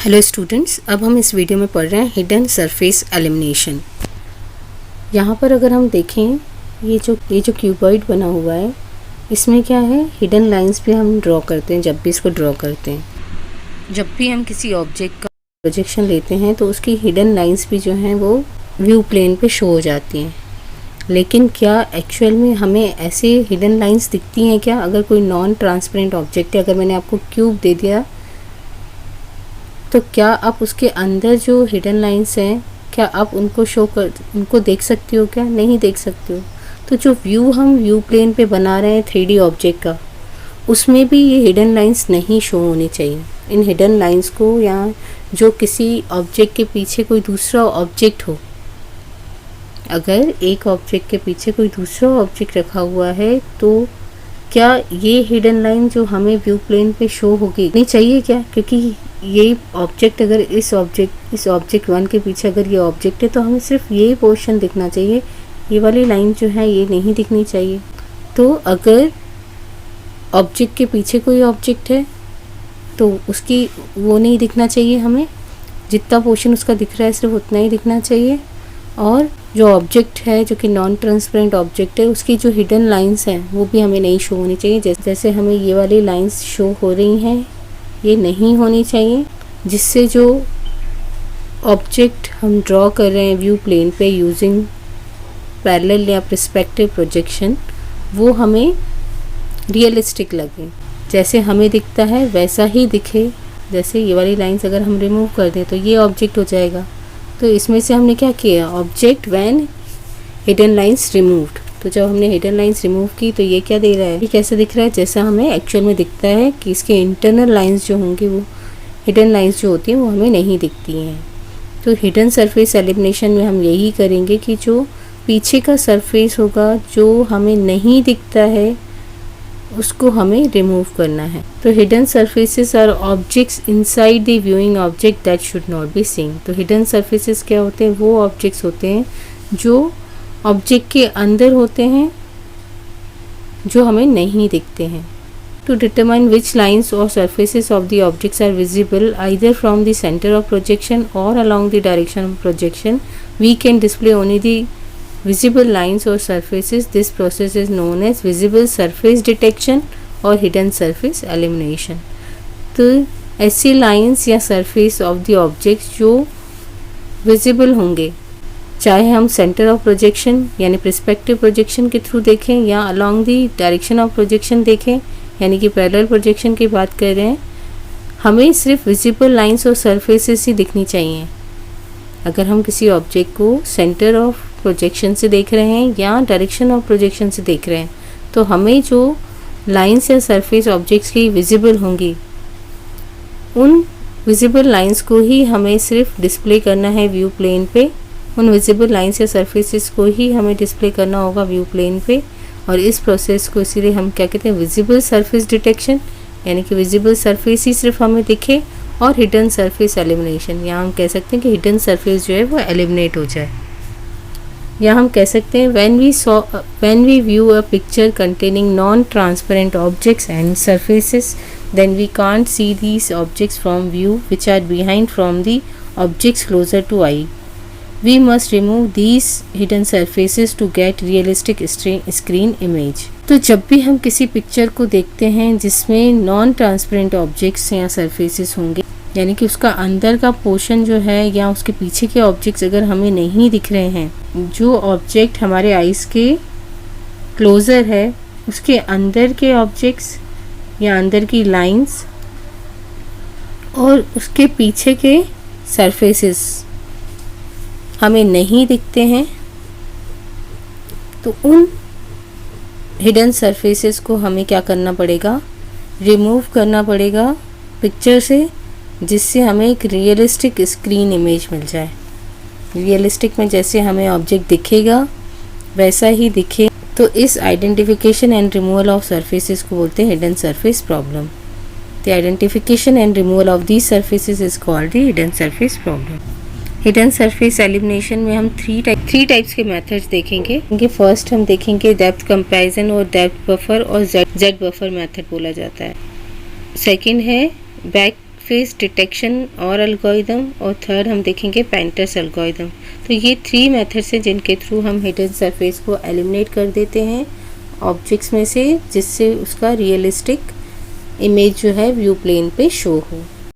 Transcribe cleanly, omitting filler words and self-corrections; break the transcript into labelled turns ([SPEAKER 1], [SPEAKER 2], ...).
[SPEAKER 1] Hello students, अब हम इस वीडियो में पढ़ रहे हैं हिडन सरफेस एलिमिनेशन। यहाँ पर अगर हम देखें ये जो क्यूबॉइड बना हुआ है, इसमें क्या है, हिडन लाइंस भी हम ड्रॉ करते हैं। जब भी इसको ड्रॉ करते हैं, जब भी हम किसी ऑब्जेक्ट का प्रोजेक्शन लेते हैं तो उसकी हिडन लाइंस भी जो हैं वो व्यू प्लेन पे शो हो जाती हैं। लेकिन क्या एक्चुअल में हमें ऐसे हिडन लाइंस दिखती हैं क्या? अगर कोई नॉन ट्रांसपेरेंट ऑब्जेक्ट है, अगर मैंने आपको क्यूब दे दिया तो क्या आप उसके अंदर जो हिडन लाइंस हैं, क्या आप उनको देख सकते हो? क्या नहीं देख सकते हो। तो जो व्यू हम व्यू प्लेन पे बना रहे हैं 3D ऑब्जेक्ट का, उसमें भी ये हिडन लाइंस नहीं शो होनी चाहिए। इन हिडन लाइंस को, या जो किसी ऑब्जेक्ट के पीछे कोई दूसरा ऑब्जेक्ट हो, अगर एक ऑब्जेक्ट के पीछे कोई दूसरा ऑब्जेक्ट रखा हुआ है तो क्या ये हिडन लाइन जो हमें व्यू प्लेन पे शो होगी नहीं चाहिए क्या? क्योंकि ये ऑब्जेक्ट, अगर इस ऑब्जेक्ट 1 के पीछे अगर ये ऑब्जेक्ट है तो हमें सिर्फ ये पोर्शन दिखना चाहिए, ये वाली लाइन जो है ये नहीं दिखनी चाहिए। तो अगर ऑब्जेक्ट के पीछे कोई ऑब्जेक्ट है तो उसकी वो नहीं दिखना चाहिए, हमें जितना पोर्शन उसका दिख रहा है सिर्फ उतना ही दिखना चाहिए। और जो ऑब्जेक्ट है, जो कि नॉन ट्रांसपेरेंट ऑब्जेक्ट है, उसकी जो हिडन लाइंस हैं वो भी हमें नहीं शो होनी चाहिए। जैसे हमें ये वाली लाइंस शो हो रही हैं, ये नहीं होनी चाहिए, जिससे जो ऑब्जेक्ट हम ड्रॉ कर रहे हैं व्यू प्लेन पे यूजिंग पैरेलल या पर्सपेक्टिव प्रोजेक्शन, वो हमें रियलिस्टिक लगे। जैसे हमें दिखता है वैसा ही दिखे। जैसे ये वाली लाइंस अगर हम रिमूव कर दें तो ये ऑब्जेक्ट हो जाएगा। तो इसमें से हमने क्या किया, object when hidden lines removed. तो जब हमने हिडन लाइंस रिमूव की तो ये क्या दे रहा है, ये कैसे दिख रहा है, जैसा हमें एक्चुअल में दिखता है कि इसके इंटरनल लाइंस जो होंगी, वो हिडन लाइंस जो होती हैं वो हमें नहीं दिखती हैं। तो हिडन सरफेस एलिमिनेशन में हम यही करेंगे कि जो पीछे का सरफेस होगा जो हमें नहीं दिखता है उसको हमें रिमूव करना है। तो hidden surfaces are objects inside the viewing object that should not be seen. तो हिडन सरफेसेस क्या होते हैं, वो ऑब्जेक्ट्स होते हैं जो ऑब्जेक्ट के अंदर होते हैं, जो हमें नहीं दिखते हैं। टू डिटरमाइन विच लाइंस और surfaces of the objects are visible either from the centre of projection और along the direction of projection, we can display only the visible lines or surfaces. This process is known as visible surface detection और hidden surface elimination. तो ऐसी lines या surface of the objects जो visible होंगे, चाहे हम center of projection यानी perspective projection के थ्रू देखें या along the direction of projection देखें, यानी कि parallel projection की बात कर रहे हैं, हमें सिर्फ visible lines और surfaces ही दिखनी चाहिए। अगर हम किसी ऑब्जेक्ट को सेंटर ऑफ प्रोजेक्शन से देख रहे हैं या डायरेक्शन ऑफ प्रोजेक्शन से देख रहे हैं, तो हमें जो लाइंस या सरफेस ऑब्जेक्ट्स की विजिबल होंगी, उन विजिबल लाइंस को ही हमें सिर्फ डिस्प्ले करना है व्यू प्लेन पे। उन विजिबल लाइंस या सरफेसेस को ही हमें डिस्प्ले करना होगा व्यू प्लेन पे। और इस प्रोसेस को इसीलिए हम क्या कहते हैं, विजिबल सरफेस डिटेक्शन, यानी कि विजिबल सरफेस ही सिर्फ हमें दिखे। और हिडन सरफेस एलिमिनेशन, यहाँ हम कह सकते हैं कि हिडन सरफेस जो है वो एलिमिनेट हो जाए। या हम कह सकते हैं when we view a picture containing non-transparent objects and surfaces, then we can't see these objects from view which are behind from the objects closer to eye. We must remove these hidden surfaces to get realistic screen image. तो जब भी हम किसी picture को देखते हैं जिसमें non transparent objects या सरफेसेस होंगे, यानी कि उसका अंदर का पोर्शन जो है या उसके पीछे के ऑब्जेक्ट्स अगर हमें नहीं दिख रहे हैं, जो ऑब्जेक्ट हमारे आइज़ के क्लोज़र है उसके अंदर के ऑब्जेक्ट्स या अंदर की लाइंस और उसके पीछे के सरफेसेस हमें नहीं दिखते हैं, तो उन हिडन सरफेसेस को हमें क्या करना पड़ेगा, रिमूव करना पड़ेगा पिक्चर से, जिससे हमें एक रियलिस्टिक स्क्रीन इमेज मिल जाए। रियलिस्टिक में जैसे हमें ऑब्जेक्ट दिखेगा वैसा ही दिखे। तो इस identification and removal of surfaces को बोलते हैं hidden surface problem. The identification and removal of these surfaces is called the hidden surface problem. Hidden surface elimination में हम थ्री टाइप्स के मेथड्स देखेंगे। फर्स्ट हम देखेंगे डेप्थ कंपैरिजन और डेप्थ बफर और जेड बफर मेथड बोला जाता है। सेकंड है बैक सरफेस डिटेक्शन और एल्गोरिदम, और थर्ड हम देखेंगे पेंटस एल्गोरिदम। तो ये 3 मेथड्स हैं जिनके थ्रू हम हिडन सरफेस को एलिमिनेट कर देते हैं ऑब्जेक्ट्स में से, जिससे उसका रियलिस्टिक इमेज जो है व्यू प्लेन पे शो हो।